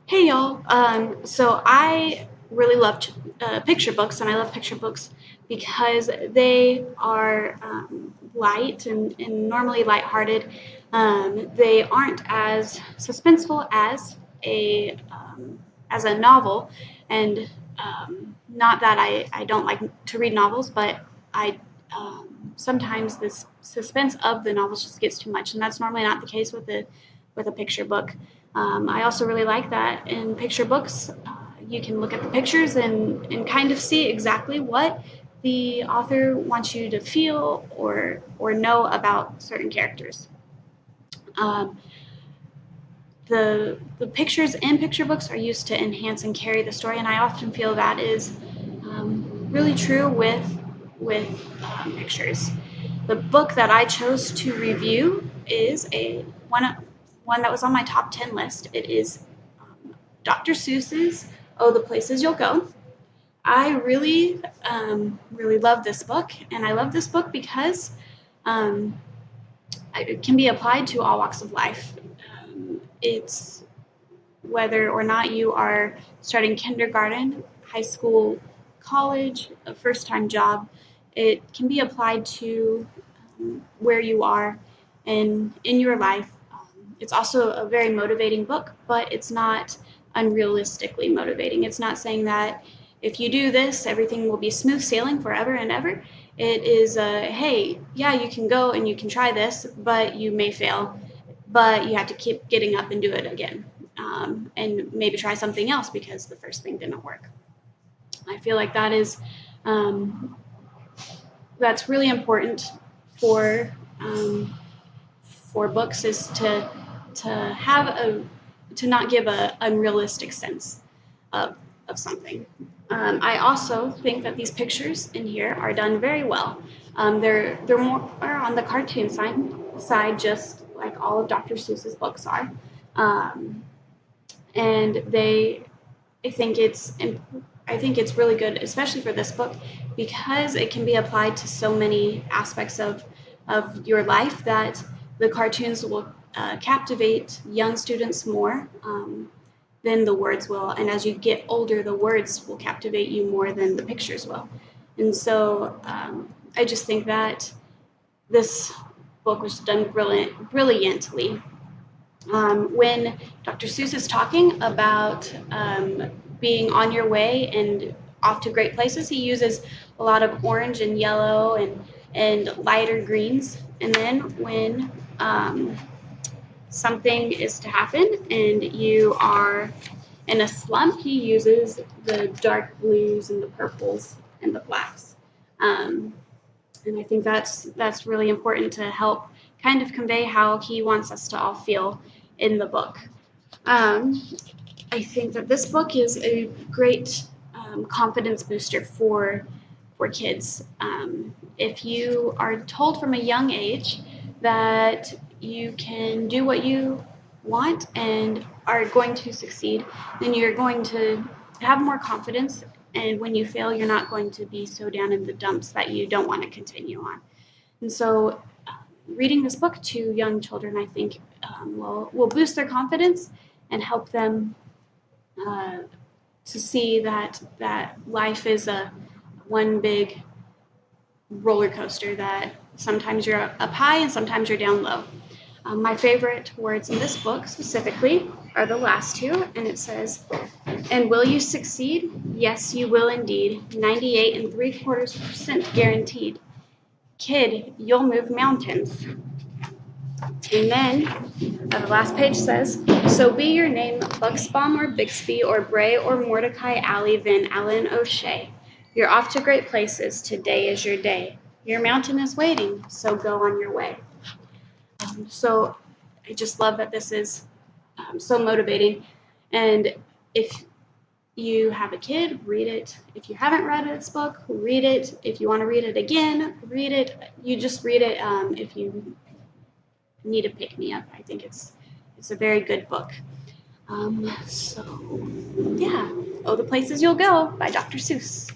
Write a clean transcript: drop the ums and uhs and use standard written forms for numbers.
Hey y'all. So I really love picture books, and I love picture books because they are light and normally lighthearted. They aren't as suspenseful as a novel, and not that I don't like to read novels, but I sometimes this suspense of the novels just gets too much, and that's normally not the case with a picture book. I also really like that in picture books, you can look at the pictures and kind of see exactly what the author wants you to feel or know about certain characters. Um, the pictures in picture books are used to enhance and carry the story, and I often feel that is really true with pictures. The book that I chose to review is a one that was on my top 10 list. It is Dr. Seuss's "Oh, the Places You'll Go." I really love this book, and I love this book because um, it can be applied to all walks of life. It's whether or not you are starting kindergarten, high school, college, a first time job, it can be applied to where you are and in your life. It's also a very motivating book, but it's not unrealistically motivating. It's not saying that if you do this, everything will be smooth sailing forever and ever. It is hey, yeah, you can go and you can try this, but you may fail, but you have to keep getting up and do it again, and maybe try something else because the first thing didn't work. I feel like um, that's really important for um, for books is to have a to not give a unrealistic sense of something. I also think that these pictures in here are done very well. They're more on the cartoon side, just like all of Dr. Seuss's books are, um, and I think it's I think it's really good, especially for this book, because it can be applied to so many aspects of your life that the cartoons will captivate young students more than the words will, and as you get older, the words will captivate you more than the pictures will. And so I just think that this book was done brilliantly. When Dr. Seuss is talking about being on your way and off to great places, he uses a lot of orange and yellow and lighter greens. And then when something is to happen and you are in a slump, he uses the dark blues and the purples and the blacks. Um, and I think that's really important to help kind of convey how he wants us to all feel in the book. Um, I think that this book is a great confidence booster for kids. If you are told from a young age that you can do what you want and are going to succeed, then you're going to have more confidence. And when you fail, you're not going to be so down in the dumps that you don't want to continue on. And so, reading this book to young children, I think, will boost their confidence and help them uh, to see that life is a one big roller coaster, that sometimes you're up high and sometimes you're down low. My favorite words in this book specifically are the last two, and it says, "And will you succeed? Yes, you will indeed. 98.75% guaranteed. Kid, you'll move mountains." And then the last page says, "So be your name Buxbaum or Bixby or Bray or Mordecai Alley Van Allen O'Shea. You're off to great places. Today is your day. Your mountain is waiting, so go on your way." So I just love that this is so motivating. And if you have a kid, read it. If you haven't read this book, read it. If you want to read it again, read it. You just read it if you need a pick me up. I think it's a very good book. So yeah, "Oh, the Places You'll Go" by Dr. Seuss.